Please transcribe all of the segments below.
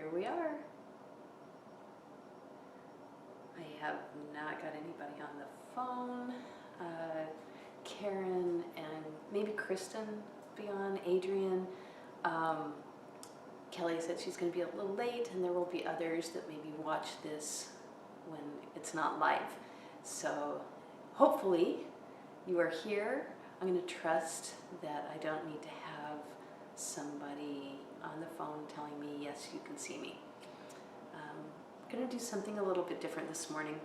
Here we are. I have not got anybody on the phone. Karen and maybe Kristen will be on, Adrian. Kelly said she's going to be a little late, and there will be others that maybe watch this when it's not live. So hopefully you are here. I'm going to trust that I don't need to have somebody on the phone telling me, yes, you can see me. I'm going to do something a little bit different this morning.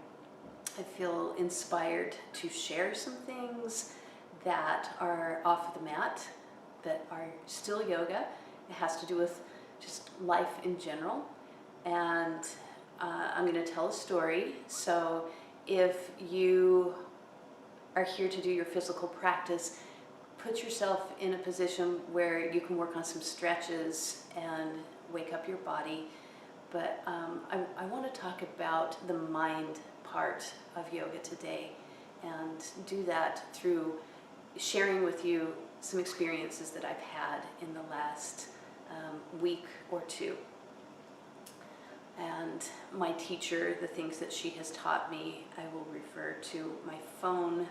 I feel inspired to share some things that are off the mat, that are still yoga. It has to do with just life in general. And I'm going to tell a story. So if you are here to do your physical practice, put yourself in a position where you can work on some stretches and wake up your body. But I want to talk about the mind part of yoga today, and do that through sharing with you some experiences that I've had in the last week or two. And my teacher, the things that she has taught me, I will refer to my phone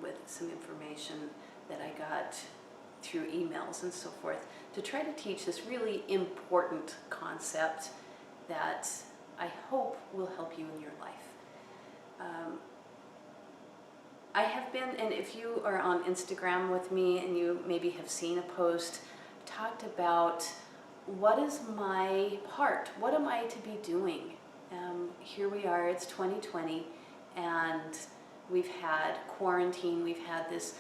with some information that I got through emails and so forth, to try to teach this really important concept that I hope will help you in your life. I have been, and if you are on Instagram with me and you maybe have seen a post, talked about what is my part? What am I to be doing? Here we are, it's 2020, and we've had quarantine, we've had this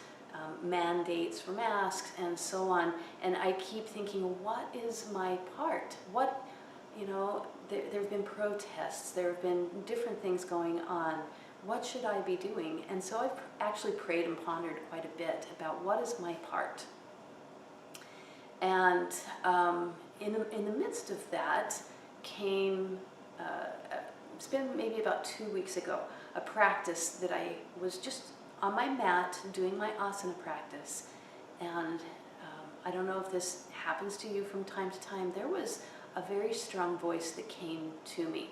mandates for masks and so on, and I keep thinking, what is my part? What, there have been protests, there have been different things going on. What should I be doing? And so I've actually prayed and pondered quite a bit about what is my part. And in the midst of that came, it's been maybe about 2 weeks ago, a practice that I was just on my mat doing my asana practice. And I don't know if this happens to you from time to time. There was a very strong voice that came to me.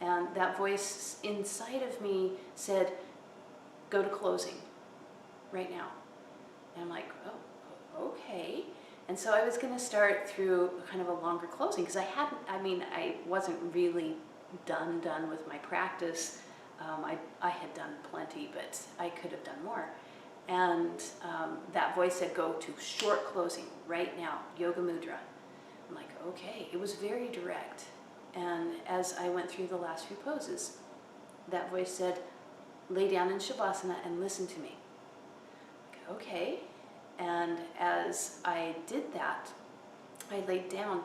And that voice inside of me said, go to closing right now. And I'm like, oh, okay. And so I was going to start through kind of a longer closing, because I wasn't really done with my practice. I had done plenty, but I could have done more. And that voice said, go to short closing right now, yoga mudra. I'm like, okay. It was very direct. And as I went through the last few poses, that voice said, lay down in Shavasana and listen to me. Okay. And as I did that, I laid down.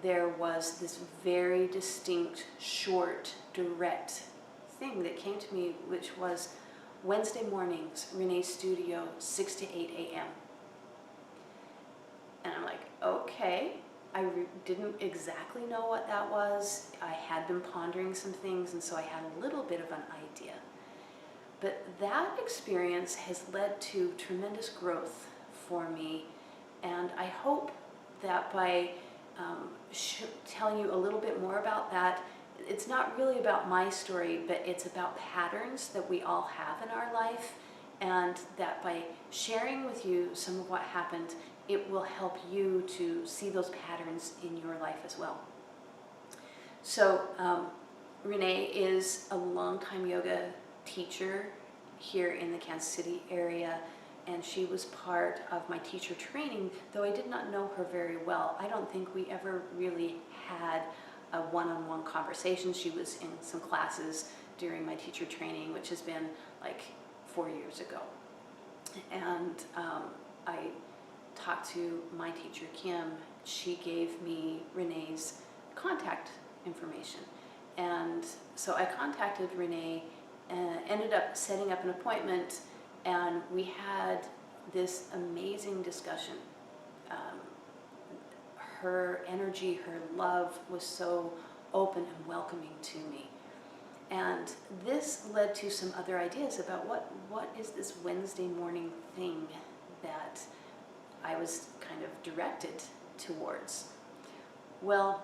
There was this very distinct, short, direct thing that came to me, which was Wednesday mornings, Renee's studio, 6 to 8 a.m. And I'm like, okay. I didn't exactly know what that was. I had been pondering some things, and so I had a little bit of an idea. But that experience has led to tremendous growth for me, and I hope that by telling you a little bit more about that, it's not really about my story, but it's about patterns that we all have in our life, and that by sharing with you some of what happened, it will help you to see those patterns in your life as well. So Renee is a longtime yoga teacher here in the Kansas City area, and she was part of my teacher training, though I did not know her very well. I don't think we ever really had a one-on-one conversation. She was in some classes during my teacher training, which has been like 4 years ago. And I talked to my teacher, Kim. She gave me Renee's contact information. And so I contacted Renee and ended up setting up an appointment, and we had this amazing discussion. Her energy, her love was so open and welcoming to me. And this led to some other ideas about what is this Wednesday morning thing that I was kind of directed towards. Well,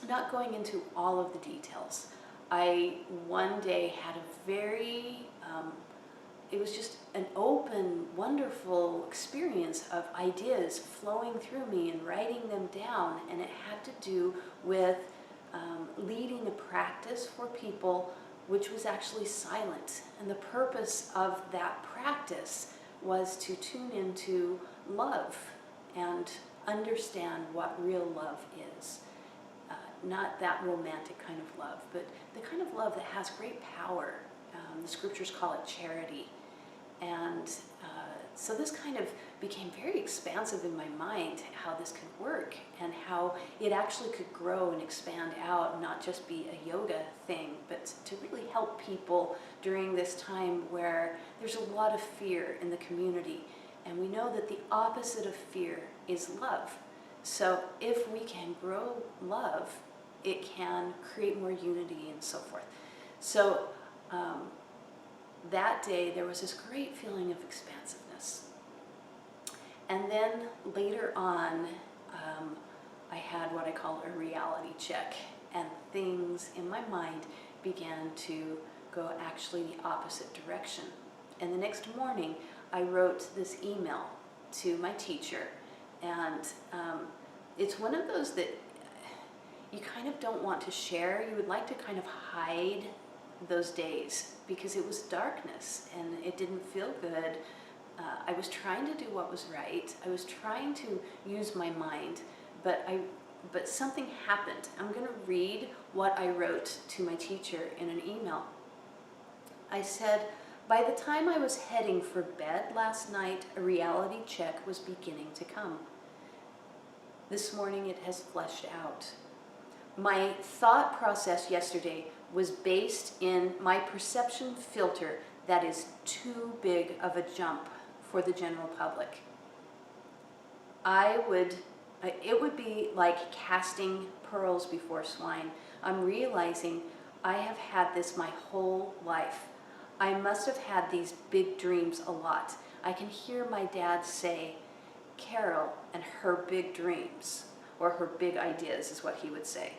not going into all of the details, I one day had a very, it was just an open, wonderful experience of ideas flowing through me and writing them down, and it had to do with leading a practice for people which was actually silent. And the purpose of that practice was to tune into love and understand what real love is. Not that romantic kind of love, but the kind of love that has great power. The scriptures call it charity. And so this kind of became very expansive in my mind, how this could work and how it actually could grow and expand out, not just be a yoga thing, but to really help people during this time where there's a lot of fear in the community. And we know that the opposite of fear is love. So if we can grow love, it can create more unity and so forth. So that day there was this great feeling of expansiveness. And then later on, I had what I call a reality check, and things in my mind began to go actually the opposite direction. And the next morning, I wrote this email to my teacher, and it's one of those that you kind of don't want to share. You would like to kind of hide those days because it was darkness and it didn't feel good. I was trying to do what was right. I was trying to use my mind, but something happened. I'm going to read what I wrote to my teacher in an email. I said, "By the time I was heading for bed last night, a reality check was beginning to come. This morning it has fleshed out. My thought process yesterday was based in my perception filter that is too big of a jump for the general public. It would be like casting pearls before swine. I'm realizing I have had this my whole life. I must have had these big dreams a lot. I can hear my dad say, 'Carol and her big dreams,' or her big ideas is what he would say."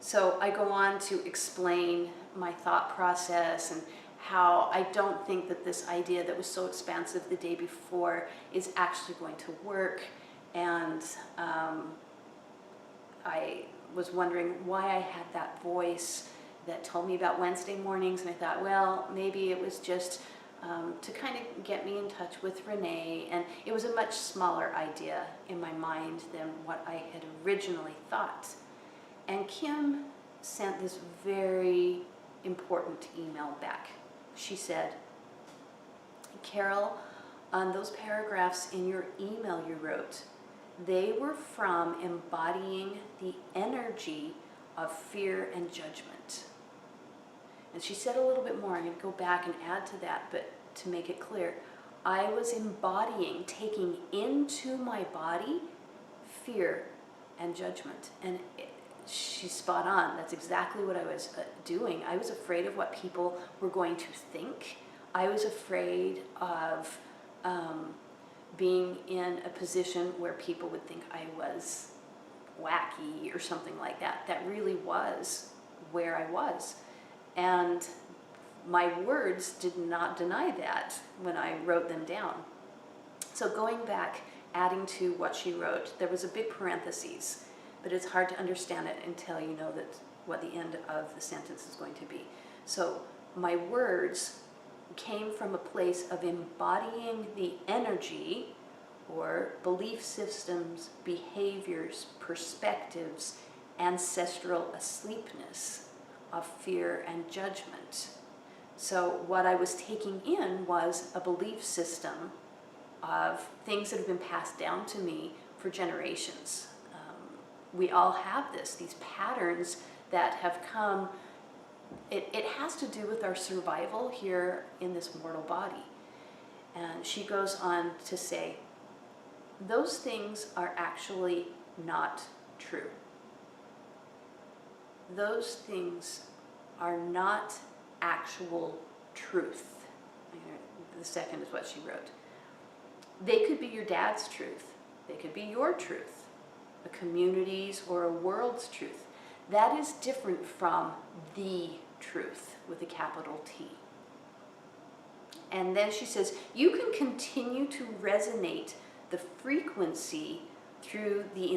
So I go on to explain my thought process and how I don't think that this idea that was so expansive the day before is actually going to work. And I was wondering why I had that voice that told me about Wednesday mornings, and I thought, well, maybe it was just to kind of get me in touch with Renee, and it was a much smaller idea in my mind than what I had originally thought. And Kim sent this very important email back. She said, "Carol, on those paragraphs in your email you wrote, they were from embodying the energy of fear and judgment." And she said a little bit more. I'm going to go back and add to that, but to make it clear, I was embodying, taking into my body fear and judgment. And she's spot on. That's exactly what I was doing. I was afraid of what people were going to think. I was afraid of being in a position where people would think I was wacky or something like that. That really was where I was. And my words did not deny that when I wrote them down. So going back, adding to what she wrote, there was a big parentheses, but it's hard to understand it until you know that what the end of the sentence is going to be. So my words came from a place of embodying the energy or belief systems, behaviors, perspectives, ancestral asleepness of fear and judgment. So what I was taking in was a belief system of things that have been passed down to me for generations. We all have these patterns that have come. It has to do with our survival here in this mortal body. And she goes on to say, those things are actually not true. Those things are not actual truth. The second is what she wrote. They could be your dad's truth. They could be your truth. a community's, or a world's truth. That is different from the truth with a capital T. And then she says, you can continue to resonate the frequency through the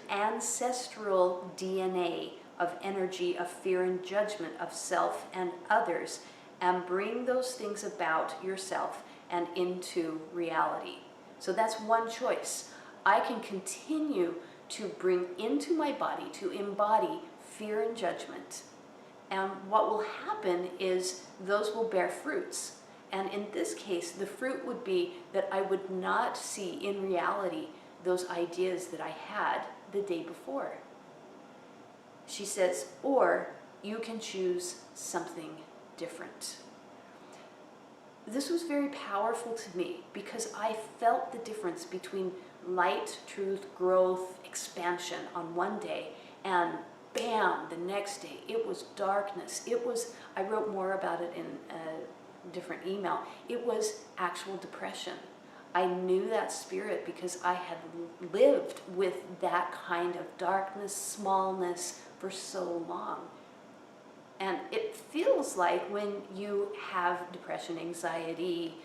ancestral DNA of energy, of fear and judgment of self and others, and bring those things about yourself and into reality. So that's one choice. I can continue to bring into my body, to embody fear and judgment. And what will happen is those will bear fruits. And in this case, the fruit would be that I would not see in reality those ideas that I had the day before. She says, or you can choose something different. This was very powerful to me because I felt the difference between light, truth, growth, expansion on one day, and bam, the next day, it was darkness. It was, I wrote more about it in a different email, it was actual depression. I knew that spirit because I had lived with that kind of darkness, smallness for so long. And it feels like when you have depression, anxiety,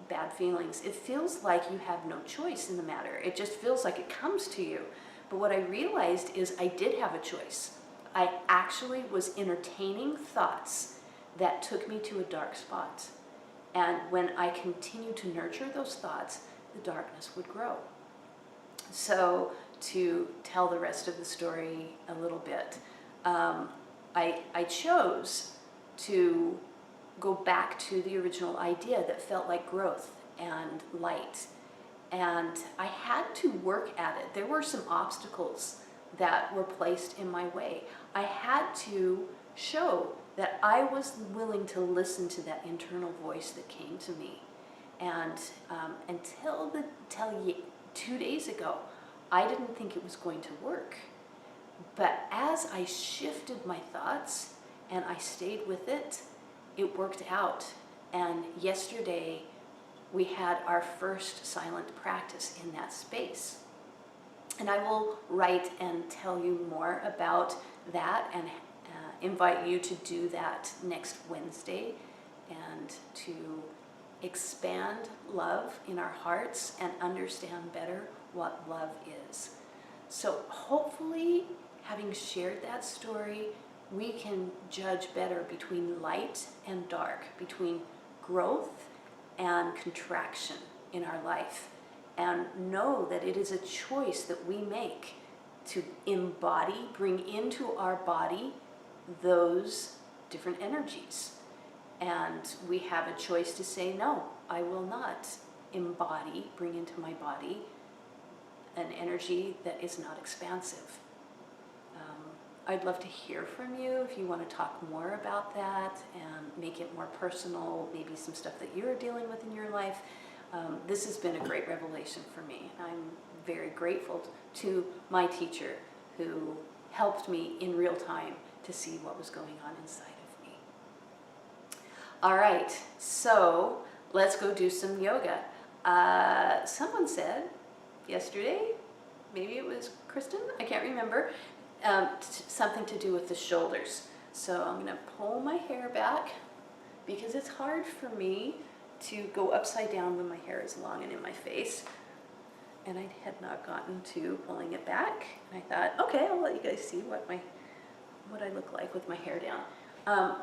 bad feelings, it feels like you have no choice in the matter. It just feels like it comes to you. But what I realized is I did have a choice. I actually was entertaining thoughts that took me to a dark spot. And when I continued to nurture those thoughts, the darkness would grow. So to tell the rest of the story a little bit, I chose to go back to the original idea that felt like growth and light. And I had to work at it. There were some obstacles that were placed in my way. I had to show that I was willing to listen to that internal voice that came to me. And until 2 days ago, I didn't think it was going to work. But as I shifted my thoughts and I stayed with it, it worked out. And yesterday, we had our first silent practice in that space. And I will write and tell you more about that and invite you to do that next Wednesday and to expand love in our hearts and understand better what love is. So hopefully, having shared that story, we can judge better between light and dark, between growth and contraction in our life, and know that it is a choice that we make to embody, bring into our body those different energies. And we have a choice to say, no, I will not embody, bring into my body an energy that is not expansive. I'd love to hear from you if you want to talk more about that and make it more personal, maybe some stuff that you're dealing with in your life. This has been a great revelation for me. I'm very grateful to my teacher who helped me in real time to see what was going on inside of me. All right, so let's go do some yoga. Someone said yesterday, maybe it was Kristen, I can't remember, something to do with the shoulders. So I'm going to pull my hair back because it's hard for me to go upside down when my hair is long and in my face. And I had not gotten to pulling it back. And I thought, okay, I'll let you guys see what I look like with my hair down.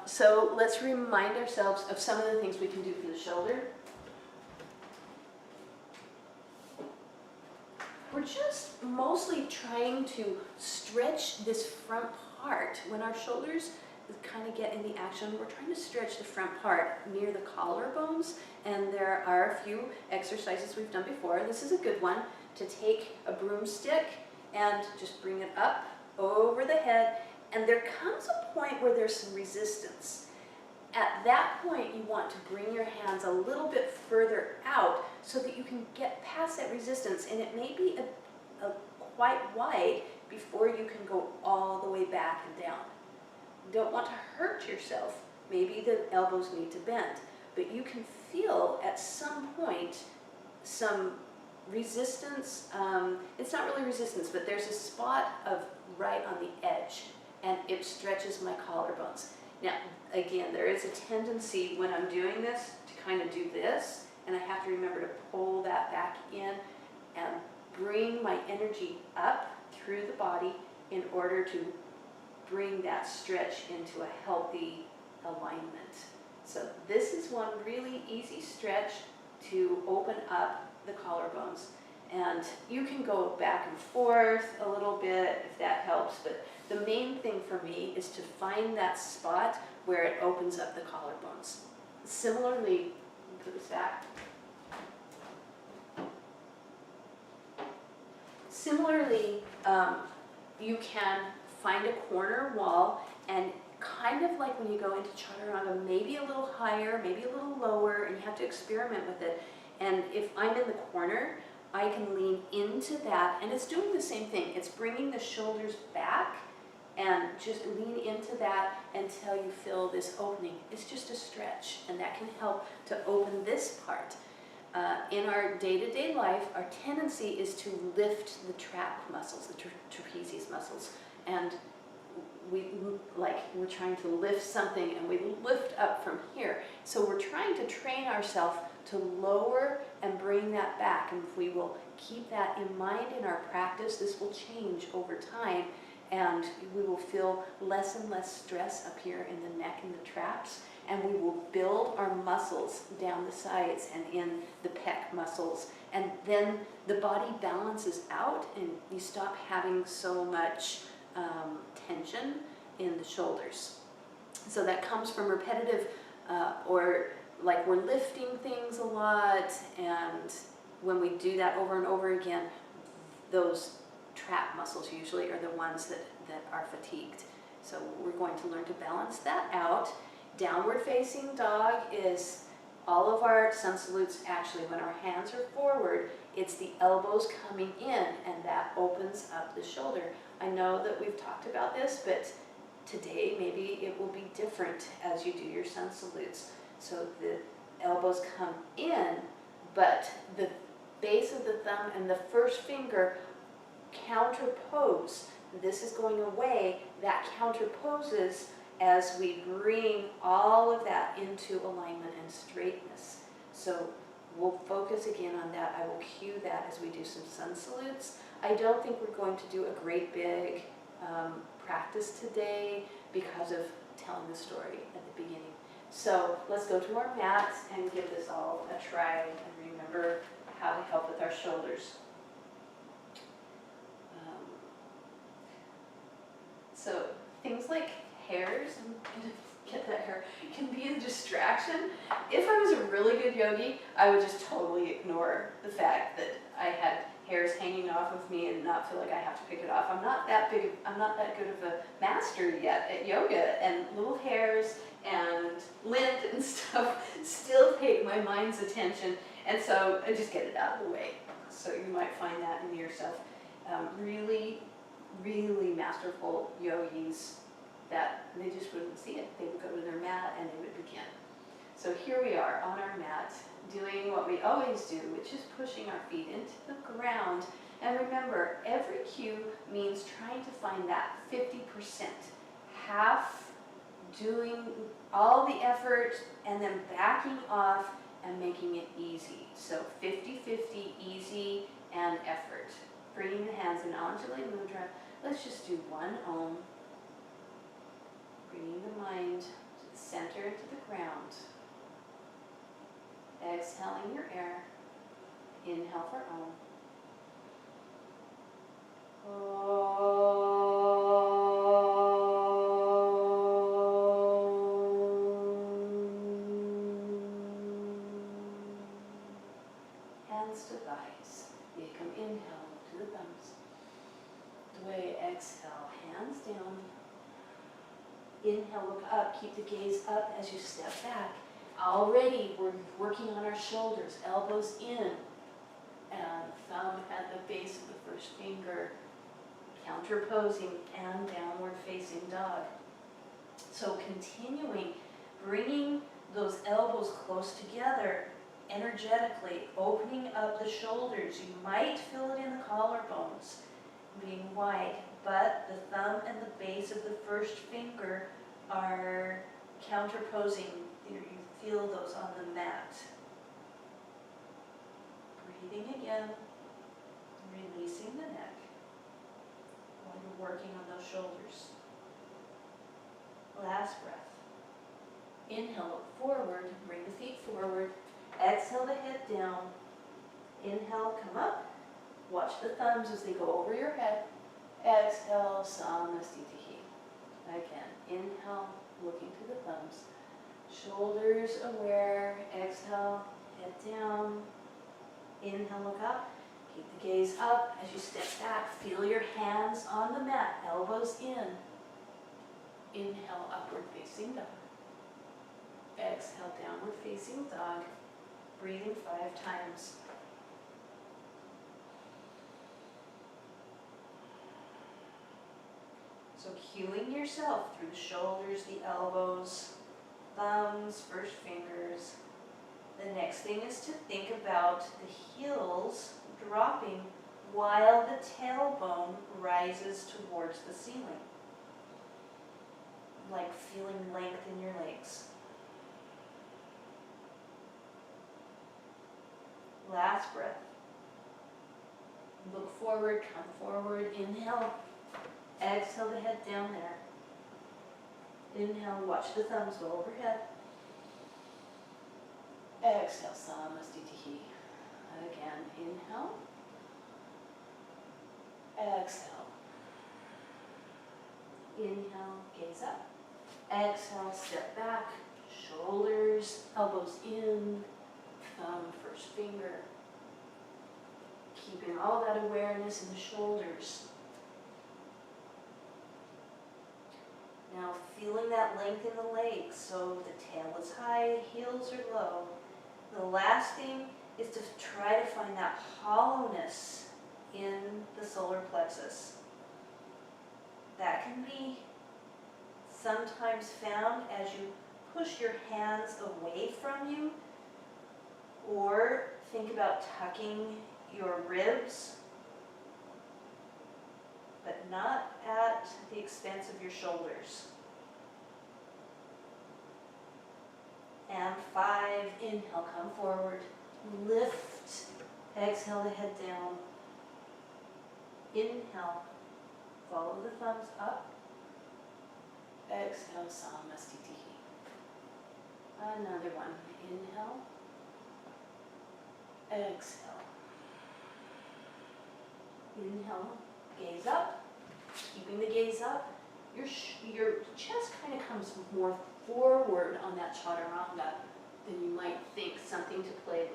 So let's remind ourselves of some of the things we can do for the shoulder. We're just mostly trying to stretch this front part. When our shoulders kind of get in the action, we're trying to stretch the front part near the collarbones. And there are a few exercises we've done before. This is a good one to take a broomstick and just bring it up over the head. And there comes a point where there's some resistance. At that point, you want to bring your hands a little bit further out so that you can get past that resistance. And it may be a quite wide before you can go all the way back and down. You don't want to hurt yourself. Maybe the elbows need to bend. But you can feel at some point some resistance, it's not really resistance, but there's a spot of right on the edge, and it stretches my collarbones. Now, again, there is a tendency when I'm doing this to kind of do this, and I have to remember to pull that back in and bring my energy up through the body in order to bring that stretch into a healthy alignment. So this is one really easy stretch to open up the collarbones. And you can go back and forth a little bit if that helps, but the main thing for me is to find that spot where it opens up the collarbones. Similarly, put this back. Similarly, you can find a corner wall and kind of like when you go into chaturanga, maybe a little higher, maybe a little lower, and you have to experiment with it. And if I'm in the corner, I can lean into that, and it's doing the same thing. It's bringing the shoulders back and just lean into that until you feel this opening. It's just a stretch, and that can help to open this part. In our day-to-day life, our tendency is to lift the trap muscles, the trapezius muscles, and we're trying to lift something, and we lift up from here. So we're trying to train ourselves to lower and bring that back, and if we will keep that in mind in our practice, this will change over time, and we will feel less and less stress up here in the neck and the traps, and we will build our muscles down the sides and in the pec muscles, and then the body balances out, and you stop having so much tension in the shoulders. So that comes from repetitive or like we're lifting things a lot, and when we do that over and over again, those trap muscles usually are the ones that are fatigued. So we're going to learn to balance that out. Downward facing dog is all of our sun salutes. Actually, when our hands are forward, it's the elbows coming in, and that opens up the shoulder. I know that we've talked about this, but today maybe it will be different as you do your sun salutes. So the elbows come in, but the base of the thumb and the first finger counterpose. This is going away. That counterposes as we bring all of that into alignment and straightness. So we'll focus again on that. I will cue that as we do some sun salutes. I don't think we're going to do a great big practice today because of telling the story at the beginning. So let's go to our mats and give this all a try and remember how to help with our shoulders. So things like hairs, I'm gonna get that hair, can be a distraction. If I was a really good yogi, I would just totally ignore the fact that I had hairs hanging off of me and not feel like I have to pick it off. I'm not that good of a master yet at yoga, and little hairs and lint and stuff still take my mind's attention, and so I just get it out of the way. So you might find that in yourself. Really masterful yogis, that they just wouldn't see it. They would go to their mat and they would begin. So here we are on our mat, doing what we always do, which is pushing our feet into the ground. And remember, every cue means trying to find that 50%. Half doing all the effort and then backing off and making it easy. So 50-50, easy and effort. Bringing the hands in Anjali Mudra. Let's just do one Om. Bringing the mind to the center, to the ground. Exhaling your air. Inhale for Om. Hands to thighs. Ekam, inhale to the thumbs. Dway, exhale, hands down. Inhale, look up, keep the gaze up as you step back. Already we're working on our shoulders, elbows in, and thumb at the base of the first finger, counterposing and downward facing dog. So continuing, bringing those elbows close together energetically opening up the shoulders. You might feel it in the collarbones being wide, but the thumb and the base of the first finger are counterposing. You feel those on the mat. Breathing again, releasing the neck while you're working on those shoulders. Last breath. Inhale, look forward, bring the feet forward. Exhale the head down. Inhale, come up. Watch the thumbs as they go over your head. Exhale, Samastitihi. Again, inhale, looking to the thumbs. Shoulders aware. Exhale, head down. Inhale, look up. Keep the gaze up as you step back. Feel your hands on the mat, elbows in. Inhale, upward facing dog. Exhale, downward facing dog. Breathing 5 times. So cueing yourself through the shoulders, the elbows, thumbs, first fingers. The next thing is to think about the heels dropping while the tailbone rises towards the ceiling. Like feeling length in your legs. Last breath. Look forward, come forward, inhale. Exhale the head down there. Inhale, watch the thumbs go overhead. Exhale, Samastitihi. Again, inhale. Exhale. Inhale, gaze up. Exhale, step back. Shoulders, elbows in. Thumb, first finger. Keeping all that awareness in the shoulders. Now feeling that length in the legs, so the tail is high, heels are low. The last thing is to try to find that hollowness in the solar plexus. That can be sometimes found as you push your hands away from you, or think about tucking your ribs, but not at the expense of your shoulders. And 5, inhale, come forward, lift, exhale the head down. Inhale, follow the thumbs up. Exhale, Samastitihi. Another one, inhale, exhale. Inhale, gaze up, keeping the gaze up. Your chest kind of comes more forward on that chaturanga than you might think, something to play with.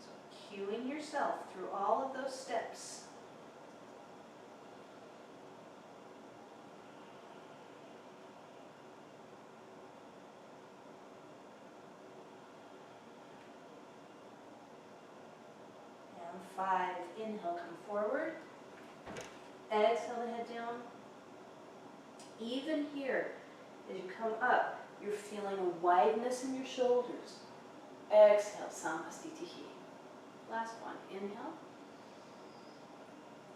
So cueing yourself through all of those steps. And 5, inhale, come forward. Exhale the head down. Even here, as you come up, you're feeling a wideness in your shoulders. Exhale, Samastitihi. Last one, inhale.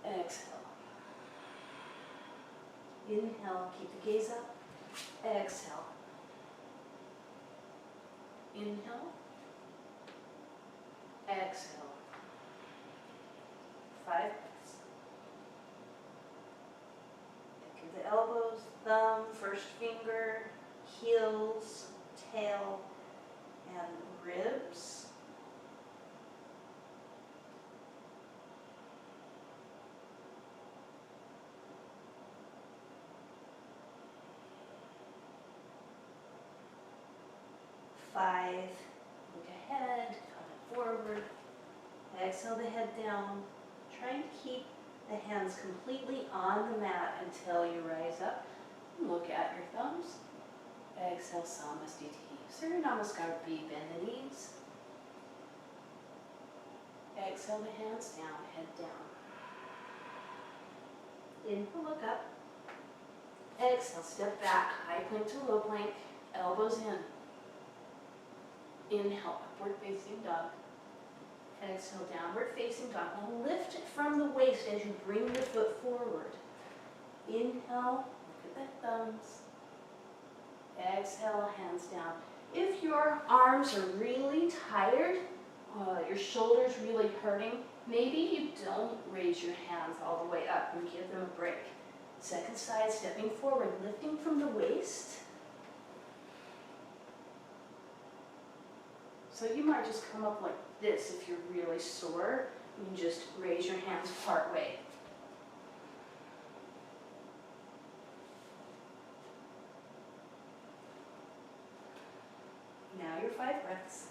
Exhale. Inhale, keep the gaze up. Exhale. Inhale. Exhale. 5 breaths. Think of the elbows, thumb, first finger, heels, tail, and ribs. Five, look ahead, come forward, exhale the head down, trying to keep the hands completely on the mat until you rise up. Look at your thumbs. Exhale, Samastitihi. Surya Namaskar, bend the knees. Exhale the hands down, head down. Inhale, look up. Exhale, step back, high plank to low plank, elbows in. Inhale, upward facing dog. Exhale, downward facing dog. Now lift it from the waist as you bring your foot forward. Inhale, look at the thumbs. Exhale, hands down. If your arms are really tired, your shoulders really hurting, maybe you don't raise your hands all the way up and give them a break. Second side, stepping forward, lifting from the waist. So you might just come up like this if you're really sore. You can just raise your hands part way. Now your 5 breaths.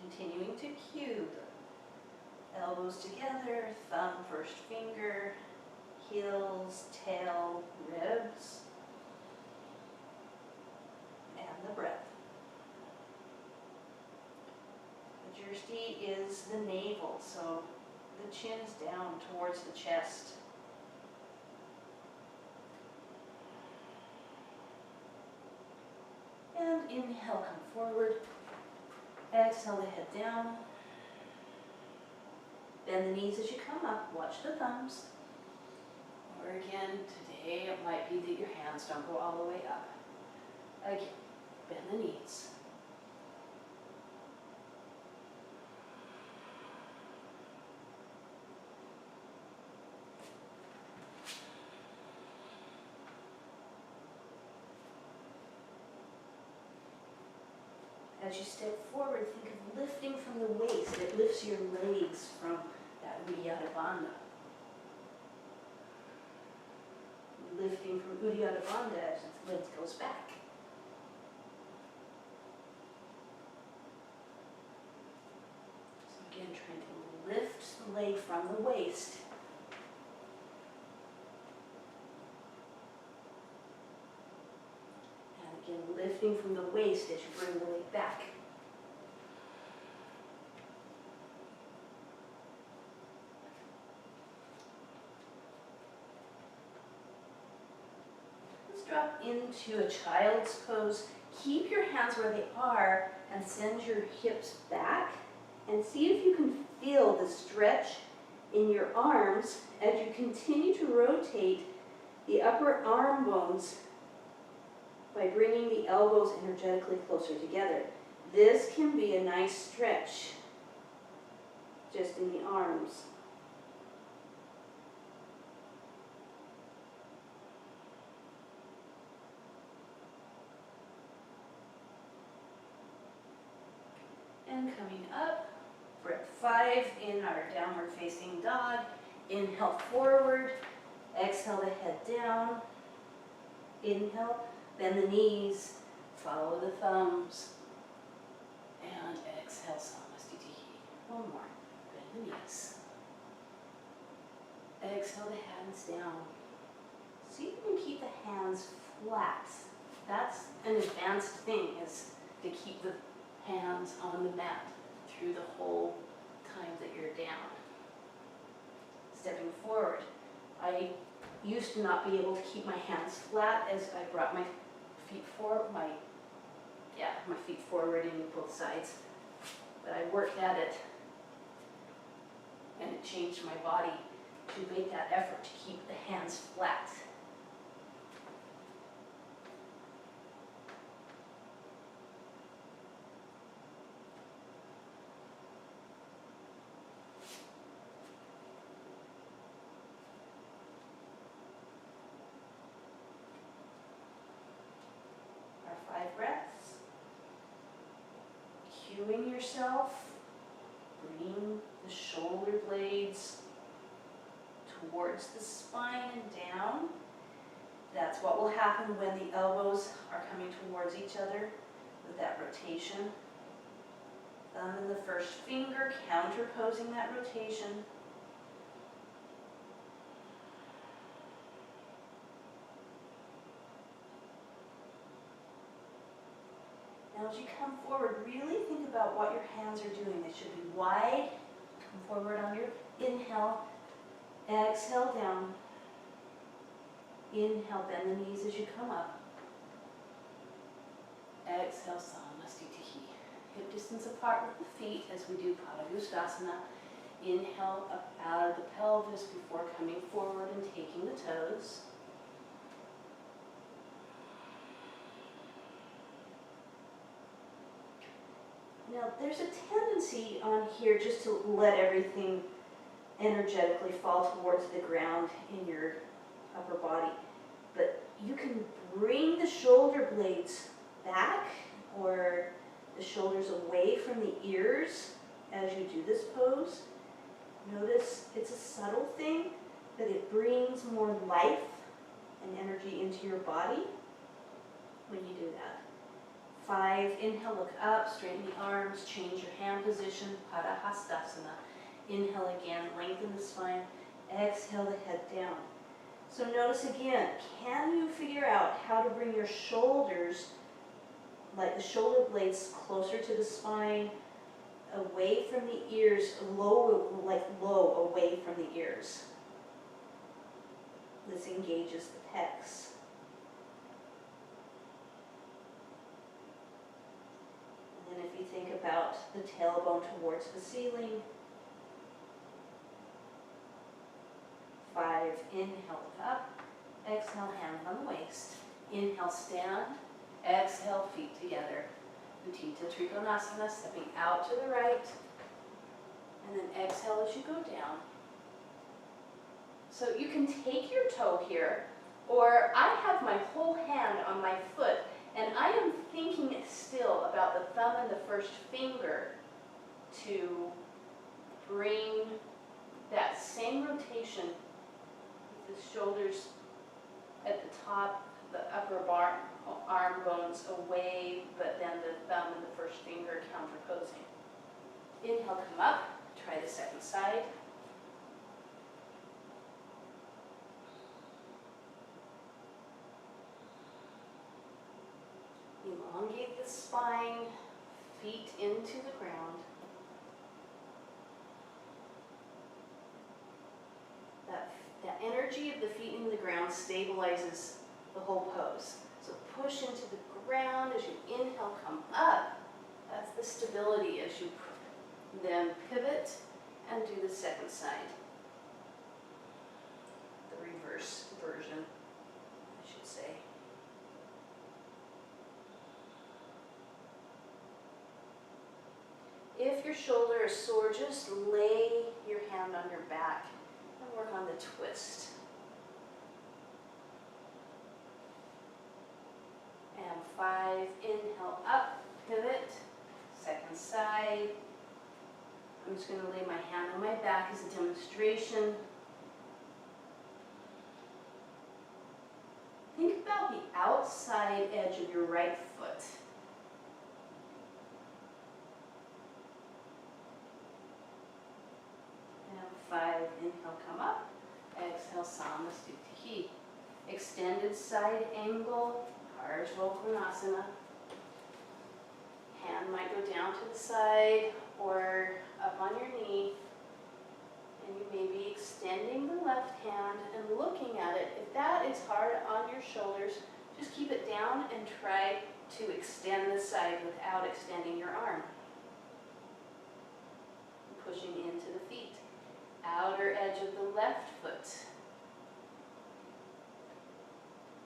Continuing to cue the elbows together, thumb, first finger, heels, tail, ribs, and the breath. Majority is the navel, so the chin is down towards the chest. And inhale, come forward. Exhale the head down. Bend the knees as you come up. Watch the thumbs. Or again, today it might be that your hands don't go all the way up. Again, bend the knees. As you step forward, think of lifting from the waist. It lifts your legs from that Uddiyana Bandha. Lifting from Uddiyana Bandha as the legs goes back. So again, trying to lift the leg from the waist. Again, lifting from the waist as you bring the leg back. Let's drop into a child's pose. Keep your hands where they are and send your hips back. And see if you can feel the stretch in your arms as you continue to rotate the upper arm bones by bringing the elbows energetically closer together. This can be a nice stretch just in the arms. And coming up, breath 5 in our downward facing dog. Inhale forward, exhale the head down. Inhale. Bend the knees, follow the thumbs, and exhale, Samastiti. One more, bend the knees. Exhale the hands down. See if you can keep the hands flat. That's an advanced thing, is to keep the hands on the mat through the whole time that you're down. Stepping forward. I used to not be able to keep my hands flat as I brought my feet forward, my feet forward in both sides. But I worked at it, and it changed my body to make that effort to keep the hands flat. Our 5 breaths. Cueing yourself, bring the shoulder blades towards the spine and down. That's what will happen when the elbows are coming towards each other with that rotation. Thumb and the first finger, counterposing that rotation. Now as you come forward, really think about what your hands are doing. They should be wide. Come forward on your inhale. Exhale down. Inhale, bend the knees as you come up. Exhale, Samasthiti. Hip distance apart with the feet as we do Padangusthasana. Inhale up out of the pelvis before coming forward and taking the toes. Now there's a tendency on here just to let everything energetically fall towards the ground in your upper body. But you can bring the shoulder blades back or the shoulders away from the ears as you do this pose. Notice it's a subtle thing, but it brings more life and energy into your body when you do that. 5, inhale, look up, straighten the arms, change your hand position, Padahastasana. Inhale again, lengthen the spine, exhale the head down. So notice again, can you figure out how to bring your shoulders, like the shoulder blades, closer to the spine, away from the ears, low away from the ears? This engages the pecs. And then if you think about the tailbone towards the ceiling, 5, inhale, look up, exhale, hand on the waist. Inhale, stand, exhale, feet together. Utthita Trikonasana, stepping out to the right, and then exhale as you go down. So you can take your toe here, or I have my whole hand on my foot, and I am thinking still about the thumb and the first finger to bring that same rotation with the shoulders at the top, the upper arm bones away, but then the thumb and the first finger counterposing. Inhale, come up, try the second side. Elongate the spine, feet into the ground. That energy of the feet into the ground stabilizes the whole pose. So push into the ground as you inhale, come up. That's the stability as you then pivot and do the second side. The reverse version, I should say. If your shoulder is sore, just lay your hand on your back and work on the twist. And 5, inhale up, pivot, second side. I'm just going to lay my hand on my back as a demonstration. Think about the outside edge of your right foot. And 5, inhale, come up. Exhale, Samasthiti. Extended side angle, Ardha. Hand might go down to the side or up on your knee. And you may be extending the left hand and looking at it. If that is hard on your shoulders, just keep it down and try to extend the side without extending your arm. Pushing into the feet. Outer edge of the left foot.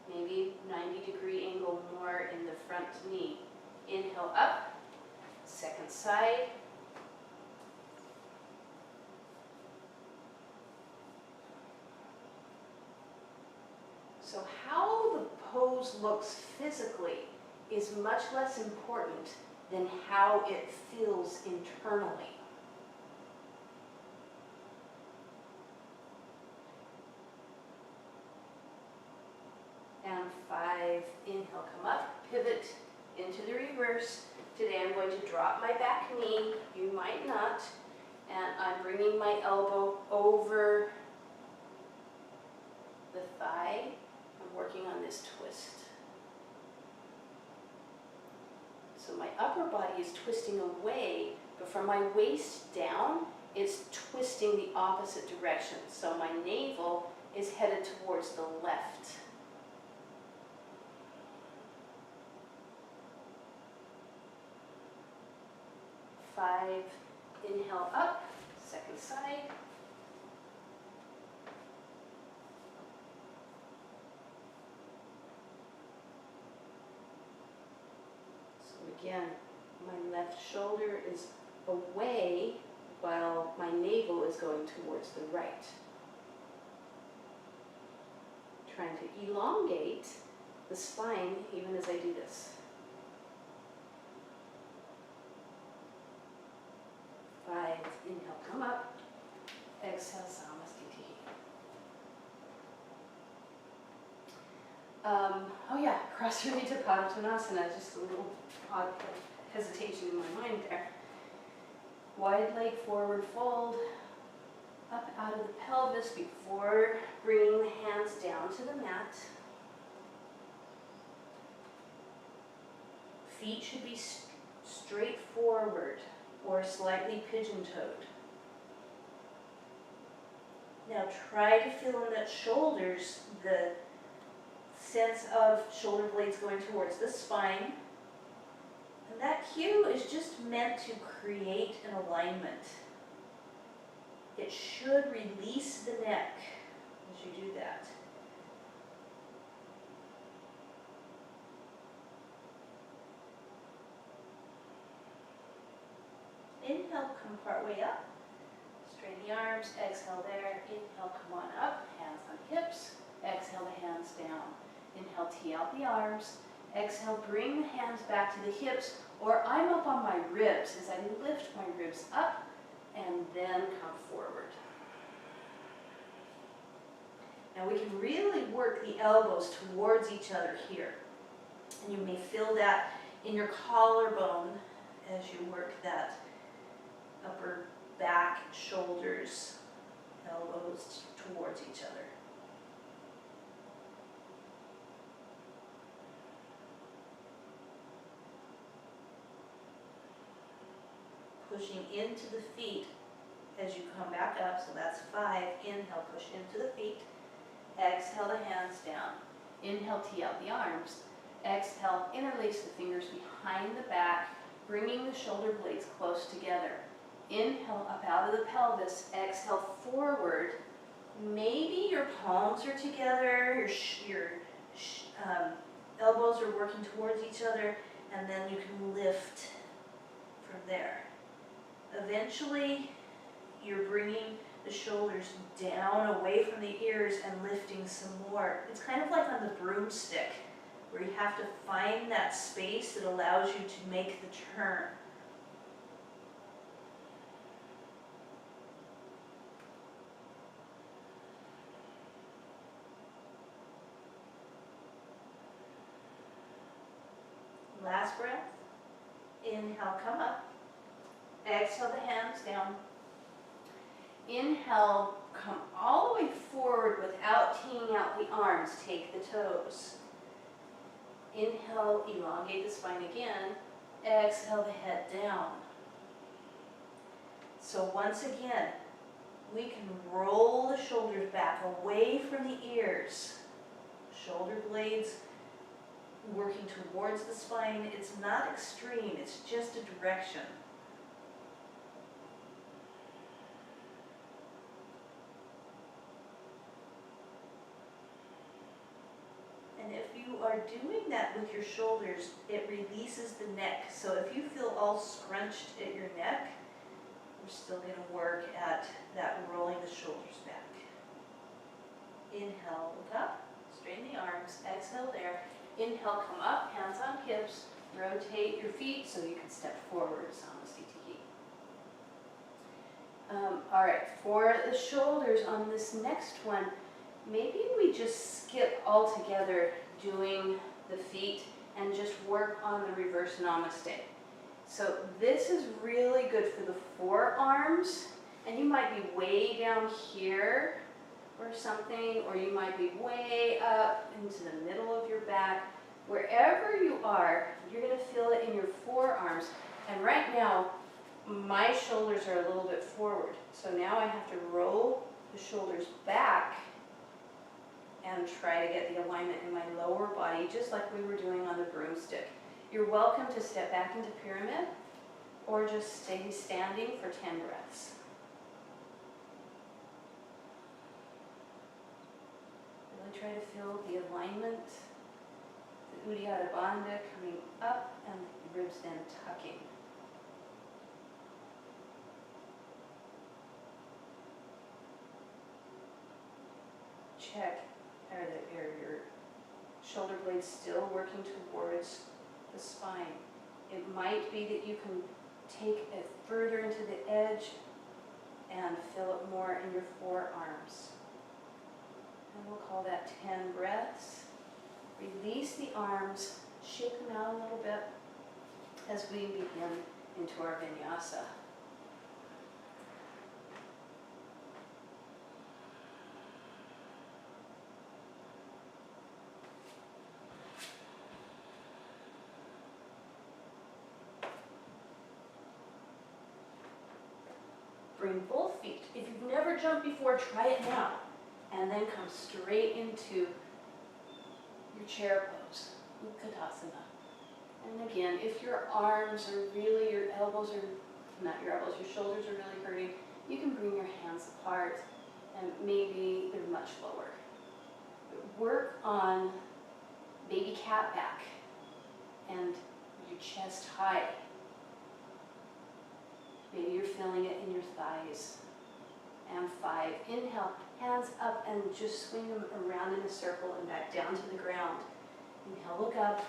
Maybe 90-degree angle more in the front knee. Inhale up, second side. So how the pose looks physically is much less important than how it feels internally. And 5, inhale, come up, pivot into the reverse. Today I'm going to drop my back knee, you might not, and I'm bringing my elbow over the thigh. I'm working on this twist. So my upper body is twisting away, but from my waist down, it's twisting the opposite direction. So my navel is headed towards the left. Five, inhale up, second side. So again, my left shoulder is away while my navel is going towards the right. Trying to elongate the spine even as I do this. 5, inhale, come up. Exhale, Samasthiti. Oh yeah, Cross-Rita Padottanasana, just a little odd hesitation in my mind there. Wide leg forward fold, up out of the pelvis before bringing the hands down to the mat. Feet should be straight forward or slightly pigeon-toed. Now try to feel in that shoulders the sense of shoulder blades going towards the spine. And that cue is just meant to create an alignment. It should release the neck as you do that. Inhale, come part way up. Straighten the arms, exhale there. Inhale, come on up, hands on hips. Exhale the hands down. Inhale, tee out the arms. Exhale, bring the hands back to the hips, or I'm up on my ribs as I lift my ribs up and then come forward. Now we can really work the elbows towards each other here. And you may feel that in your collarbone as you work that upper back, shoulders, elbows towards each other. Pushing into the feet as you come back up, so that's 5. Inhale, push into the feet. Exhale the hands down. Inhale, tee out the arms. Exhale, interlace the fingers behind the back, bringing the shoulder blades close together. Inhale, up out of the pelvis. Exhale, forward. Maybe your palms are together, your elbows are working towards each other, and then you can lift from there. Eventually, you're bringing the shoulders down away from the ears and lifting some more. It's kind of like on the broomstick, where you have to find that space that allows you to make the turn. Last breath. Inhale, come up. Exhale the hands down. Inhale, come all the way forward without teeing out the arms. Take the toes. Inhale, elongate the spine again. Exhale the head down. So once again, we can roll the shoulders back away from the ears. Shoulder blades working towards the spine. It's not extreme, it's just a direction. And if you are doing that with your shoulders, it releases the neck. So if you feel all scrunched at your neck, we're still going to work at that rolling the shoulders back. Inhale, look up, straighten the arms, exhale there. Inhale, come up, hands on hips, rotate your feet so you can step forward, Samasthiti. All right, for the shoulders on this next one, maybe we just skip altogether doing the feet and just work on the reverse namaste. So this is really good for the forearms, and you might be way down here or something, or you might be way up into the middle of your back. Wherever you are, you're going to feel it in your forearms. And right now, my shoulders are a little bit forward. So now I have to roll the shoulders back and try to get the alignment in my lower body, just like we were doing on the broomstick. You're welcome to step back into pyramid or just stay standing for 10 breaths. Really try to feel the alignment, the Uddiyana Bandha coming up and the ribs then tucking. Check, are your shoulder blades still working towards the spine? It might be that you can take it further into the edge and feel it more in your forearms. And we'll call that 10 breaths. Release the arms, shake them out a little bit as we begin into our vinyasa. Bring both feet. If you've never jumped before, try it now. And then come straight into your chair pose, Utkatasana. And again, if your arms are really, your elbows are, not your elbows, your shoulders are really hurting, you can bring your hands apart and maybe they're much lower. But work on baby cat back and your chest high. Maybe you're feeling it in your thighs. And 5, inhale, hands up and just swing them around in a circle and back down to the ground. Inhale, look up.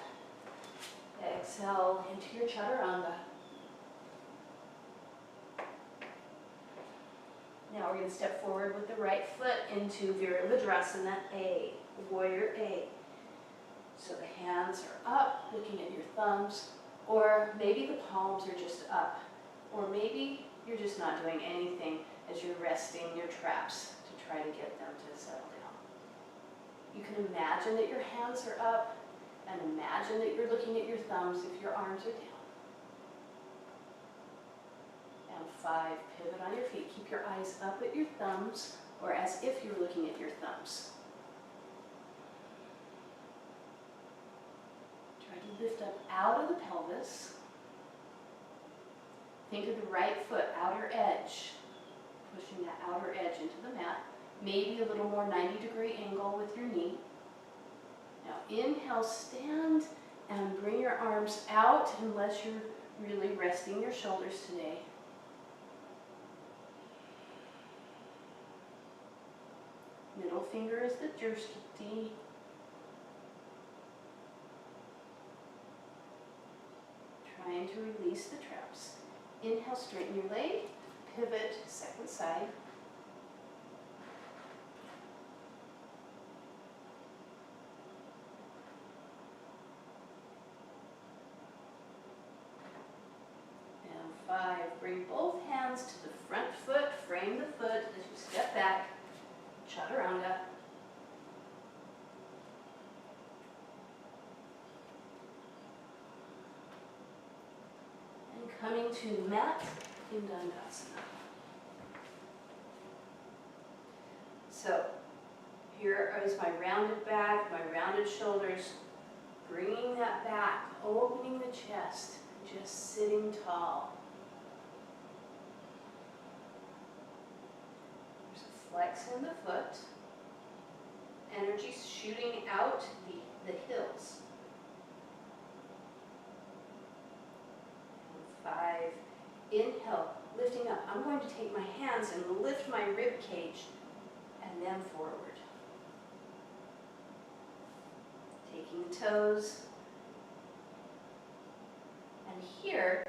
Exhale into your chaturanga. Now we're going to step forward with the right foot into Virabhadrasana A, Warrior A. So the hands are up, looking at your thumbs, or maybe the palms are just up. Or maybe you're just not doing anything as you're resting your traps to try to get them to settle down. You can imagine that your hands are up and imagine that you're looking at your thumbs if your arms are down. And 5, pivot on your feet. Keep your eyes up at your thumbs or as if you're looking at your thumbs. Try to lift up out of the pelvis. Think of the right foot, outer edge, pushing that outer edge into the mat. Maybe a little more 90-degree angle with your knee. Now inhale, stand and bring your arms out unless you're really resting your shoulders today. Middle finger is the Drishti. Trying to release the traps. Inhale, straighten your leg, pivot, second side. And 5, bring both hands to the front foot, frame the foot as you step back, chaturanga. Coming to mat in Dandasana. So here is my rounded back, my rounded shoulders, bringing that back, opening the chest, just sitting tall. There's a flex in the foot, energy shooting out the hills. 5, inhale, lifting up. I'm going to take my hands and lift my rib cage and then forward. Taking the toes. And here,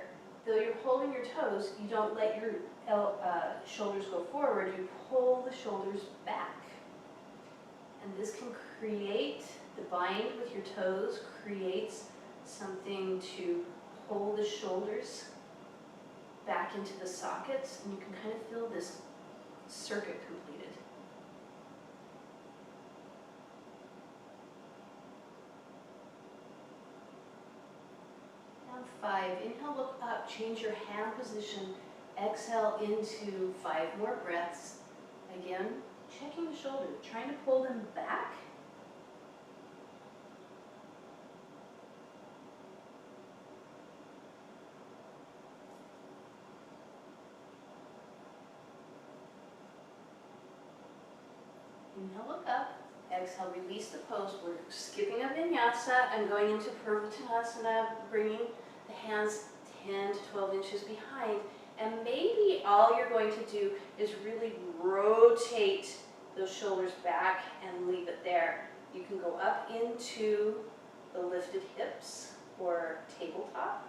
though you're holding your toes, you don't let your shoulders go forward, you pull the shoulders back. And this can create, the bind with your toes creates something to pull the shoulders back into the sockets, and you can kind of feel this circuit completed. And 5, inhale, look up, change your hand position, exhale into 5 more breaths. Again, checking the shoulders, trying to pull them back. Inhale, look up. Exhale, release the pose. We're skipping a vinyasa and going into Purvottanasana, bringing the hands 10 to 12 inches behind. And maybe all you're going to do is really rotate those shoulders back and leave it there. You can go up into the lifted hips or tabletop.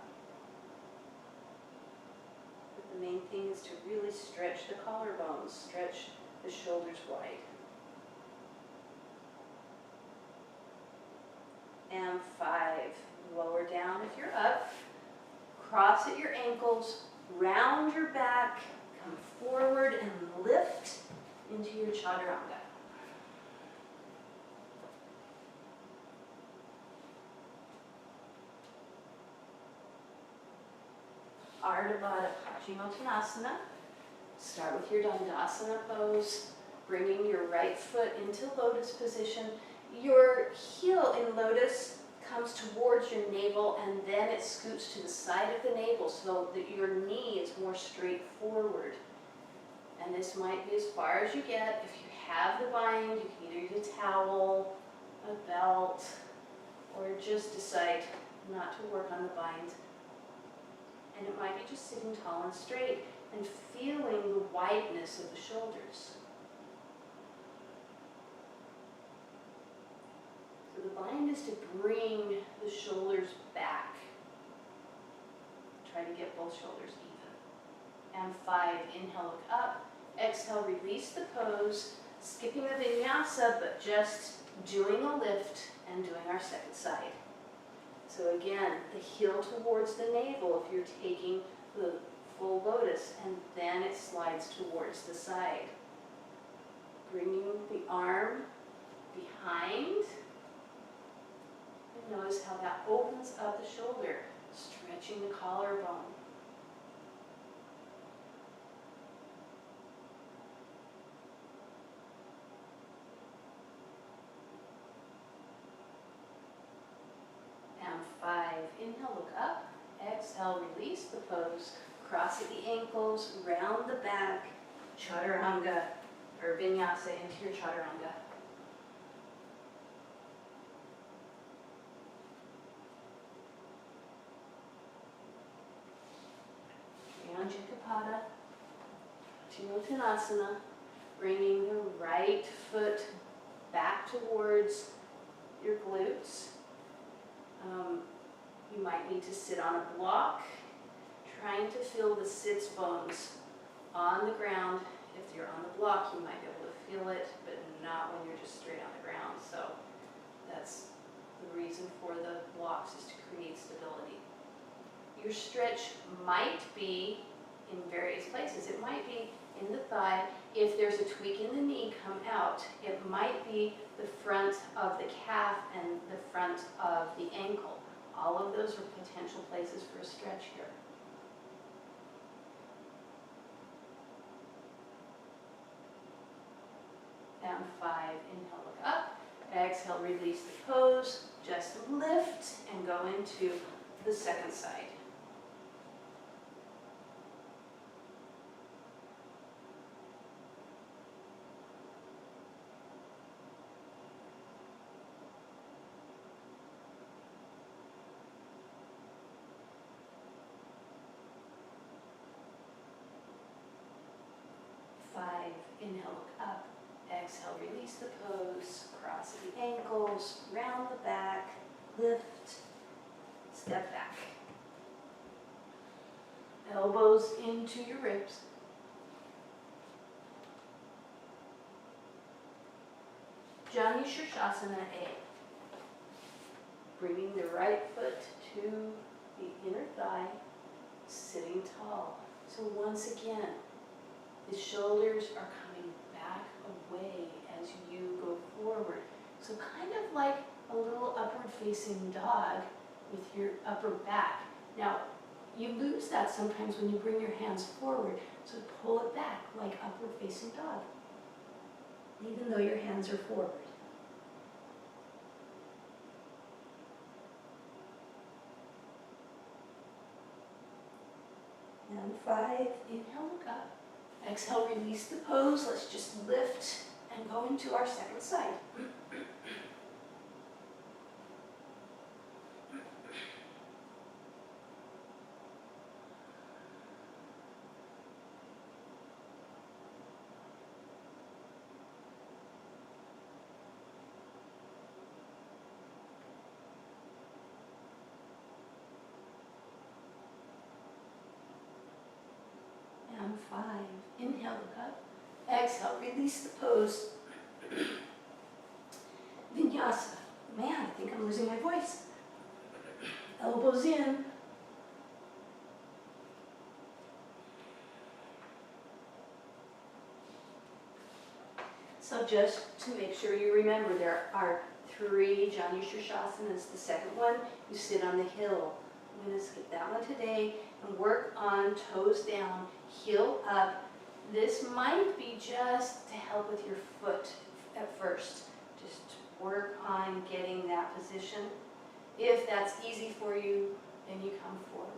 But the main thing is to really stretch the collarbones, stretch the shoulders wide. And 5, lower down if you're up, cross at your ankles, round your back, come forward and lift into your chaturanga. Ardha Baddha Paschimottanasana. Start with your Dandasana pose, bringing your right foot into lotus position. Your heel in lotus comes towards your navel and then it scoots to the side of the navel so that your knee is more straight forward. And this might be as far as you get. If you have the bind, you can either use a towel, a belt, or just decide not to work on the bind. And it might be just sitting tall and straight and feeling the wideness of the shoulders. So the bind is to bring the shoulders back. Try to get both shoulders even. And 5, inhale, look up. Exhale, release the pose. Skipping the vinyasa, but just doing a lift and doing our second side. So again, the heel towards the navel if you're taking the full lotus, and then it slides towards the side. Bringing the arm behind. And notice how that opens up the shoulder, stretching the collarbone. And 5, inhale, look up. Exhale, release the pose. Cross at the ankles, round the back, chaturanga, or vinyasa into your chaturanga. Anjikapada, Paschimottanasana, bringing the right foot back towards your glutes. You might need to sit on a block, trying to feel the sits bones on the ground. If you're on the block, you might be able to feel it, but not when you're just straight on the ground. So that's the reason for the blocks, is to create stability. Your stretch might be in various places. It might be in the thigh. If there's a tweak in the knee, come out. It might be the front of the calf and the front of the ankle. All of those are potential places for a stretch here. And 5, inhale, look up. Exhale, release the pose. Just lift and go into the second side. Inhale, look up. Exhale, release the pose. Cross the ankles, round the back, lift, step back. Elbows into your ribs. Janu Shirshasana A. Bringing the right foot to the inner thigh, sitting tall. So once again, the shoulders are coming back away as you go forward. So kind of like a little upward facing dog with your upper back. Now, you lose that sometimes when you bring your hands forward, so pull it back like upward facing dog, even though your hands are forward. And 5, inhale, look up. Exhale, release the pose. Let's just lift and go into our second side. And 5, inhale, look up. Exhale, release the pose. Vinyasa. Man, I think I'm losing my voice. Elbows in. So just to make sure you remember, there are 3 Janu Shirshasanas. The second one, you sit on the hill. I'm going to skip that one today and work on toes down, heel up. This might be just to help with your foot at first. Just work on getting that position. If that's easy for you, then you come forward.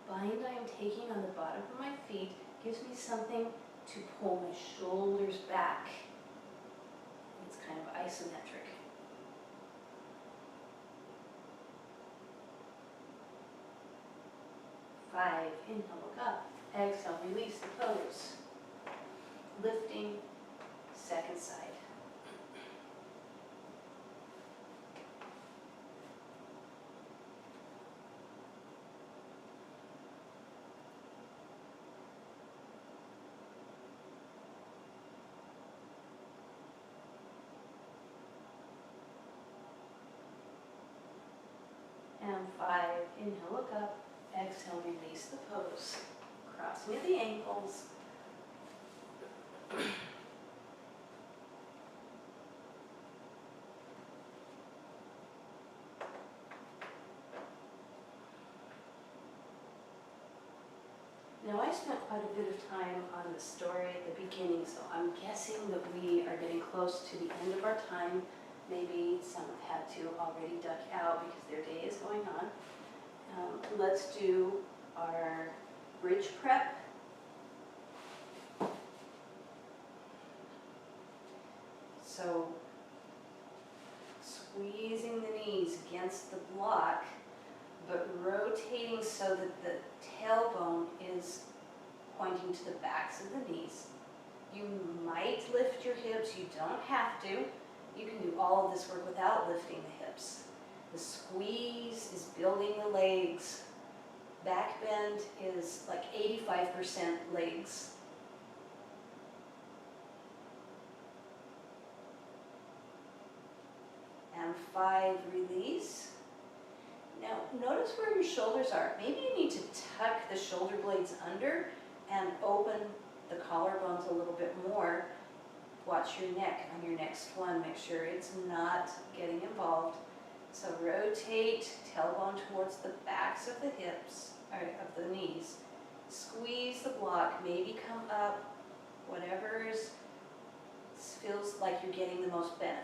Bind I am taking on the bottom of my feet gives me something to pull my shoulders back. It's kind of isometric. Five, inhale, look up. Exhale, release the pose. Lifting, second side. And 5, inhale, look up. Exhale, release the pose. Crossing of the ankles. Now I spent quite a bit of time on the story at the beginning, so I'm guessing that we are getting close to the end of our time. Maybe some have had to already duck out because their day is going on. Let's do our bridge prep. So squeezing the knees against the block, but rotating so that the tailbone is pointing to the backs of the knees. You might lift your hips, you don't have to. You can do all of this work without lifting the hips. The squeeze is building the legs. Back bend is like 85% legs. And 5, release. Now, notice where your shoulders are. Maybe you need to tuck the shoulder blades under and open the collarbones a little bit more. Watch your neck on your next one. Make sure it's not getting involved. So rotate, tailbone towards the backs of the hips, or of the knees. Squeeze the block, maybe come up, whatever feels like you're getting the most benefit.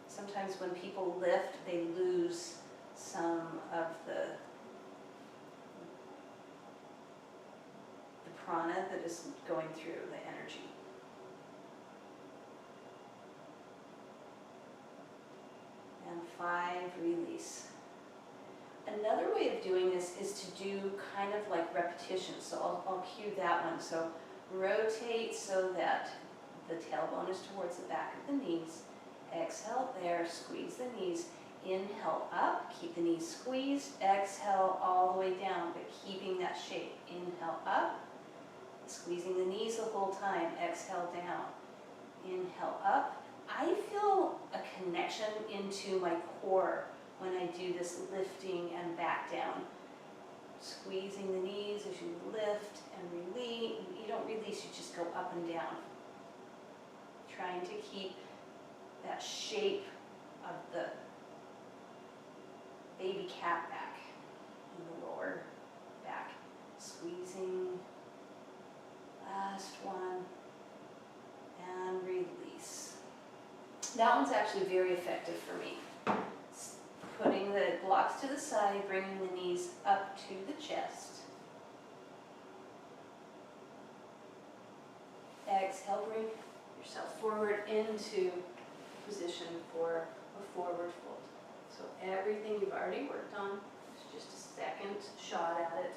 Sometimes when people lift, they lose some of the prana that is going through the energy. And 5, release. Another way of doing this is to do kind of like repetition. So I'll cue that one. So rotate so that the tailbone is towards the back of the knees. Exhale there, squeeze the knees. Inhale up, keep the knees squeezed. Exhale all the way down, but keeping that shape. Inhale up, squeezing the knees the whole time. Exhale down. Inhale up. I feel a connection into my core when I do this lifting and back down. Squeezing the knees as you lift and release. You don't release, you just go up and down. trying to keep that shape of the baby cat back in the lower back. Squeezing, last one, and release. That one's actually very effective for me. Putting the blocks to the side, bringing the knees up to the chest. Exhale, bring yourself forward into position for a forward fold. So everything you've already worked on, it's just a second shot at it.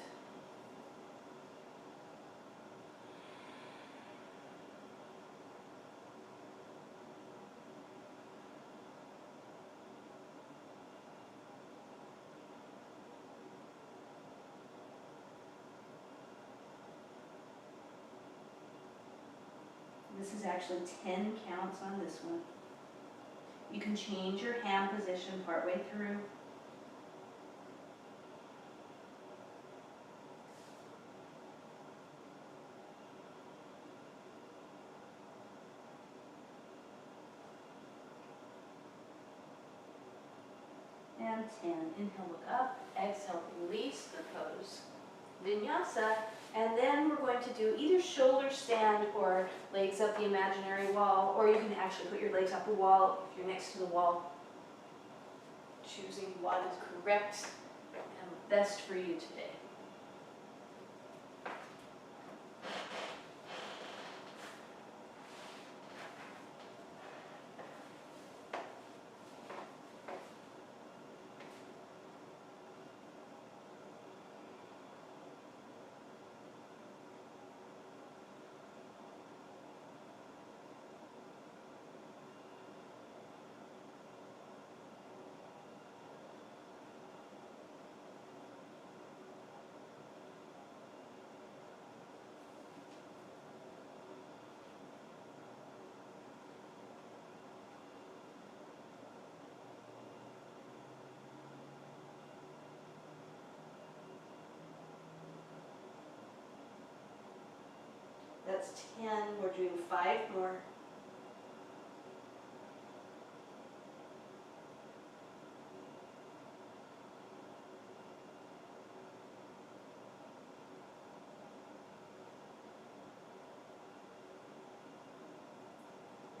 This is actually 10 counts on this one. You can change your hand position partway through. And 10. Inhale, look up. Exhale, release the pose. Vinyasa. And then we're going to do either shoulder stand or legs up the imaginary wall, or you can actually put your legs up the wall if you're next to the wall, choosing what is correct and best for you today. That's 10. We're doing 5 more.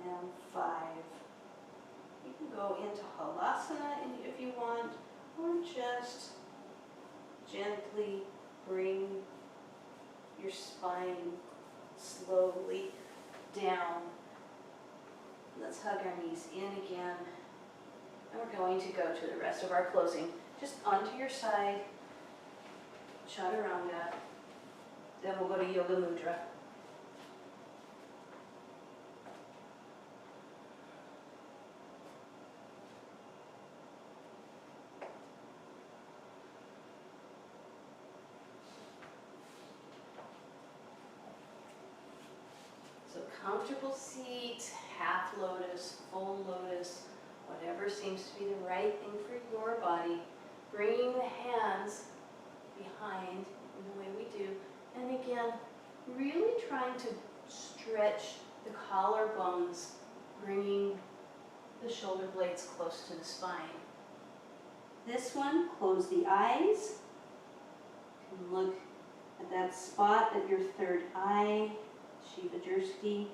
And 5. You can go into halasana if you want, or just gently bring your spine slowly down. Let's hug our knees in again. And we're going to go to the rest of our closing. Just onto your side, chaturanga. Then we'll go to yoga mudra. So comfortable seat, half lotus, full lotus, whatever seems to be the right thing for your body. Bringing the hands behind in the way we do. And again, really trying to stretch the collarbones, bringing the shoulder blades close to the spine. This one, close the eyes. You can look at that spot of your third eye, Shiva Drishti.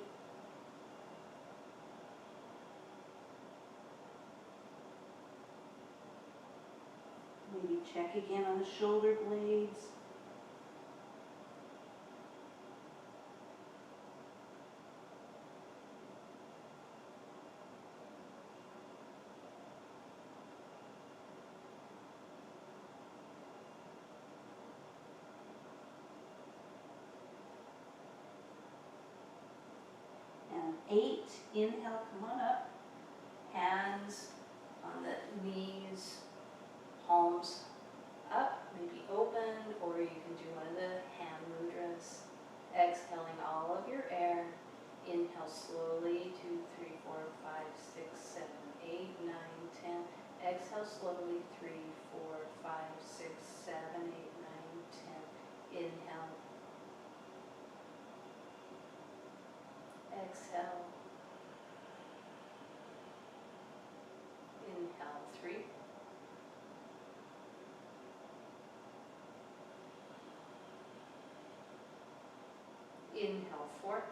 Maybe check again on the shoulder blades. And 8, inhale, come on up. Hands on the knees, palms up, maybe open, or you can do one of the hand mudras. Exhaling all of your air. Inhale slowly, 2, 3, 4, 5, 6, 7, 8, 9, 10. Exhale slowly, 3, 4, 5, 6, 7, 8, 9, 10. Inhale. Exhale. 4,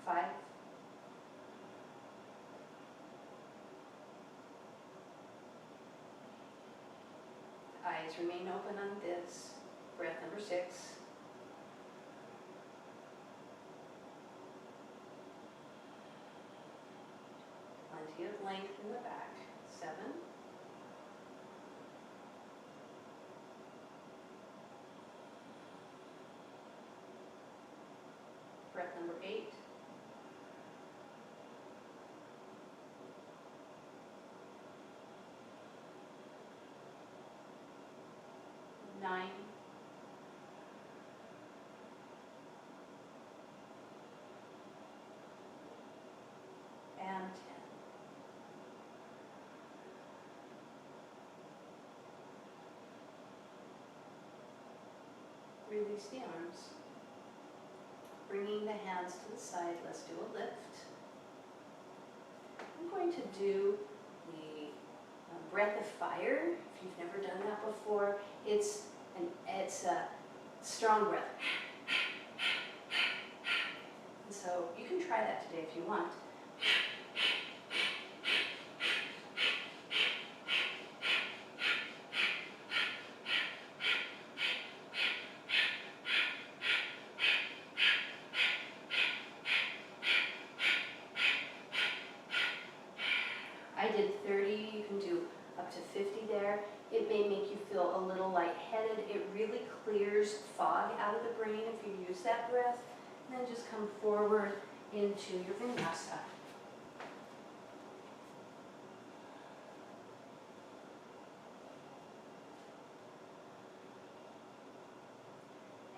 5, eyes remain open on this. Breath number 6. Plenty of length in the back. 7. Breath number 8. 9. And 10. Release the arms. Bringing the hands to the side, let's do a lift. I'm going to do the breath of fire. If you've never done that before, it's a strong breath. And so you can try that today if you want. I did 30, you can do up to 50 there. It may make you feel a little lightheaded. It really clears fog out of the brain if you use that breath. And then just come forward into your vinyasa.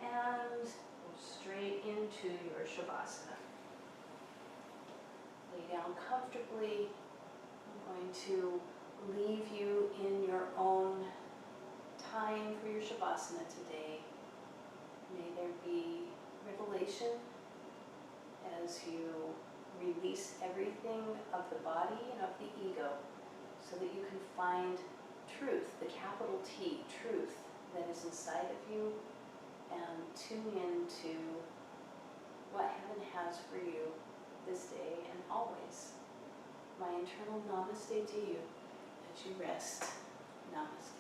And go straight into your shavasana. Lay down comfortably. I'm going to leave you in your own time for your shavasana today. May there be revelation as you release everything of the body and of the ego so that you can find truth, the capital T, truth that is inside of you, and tune into what heaven has for you this day and always. My internal namaste to you as you rest. Namaste.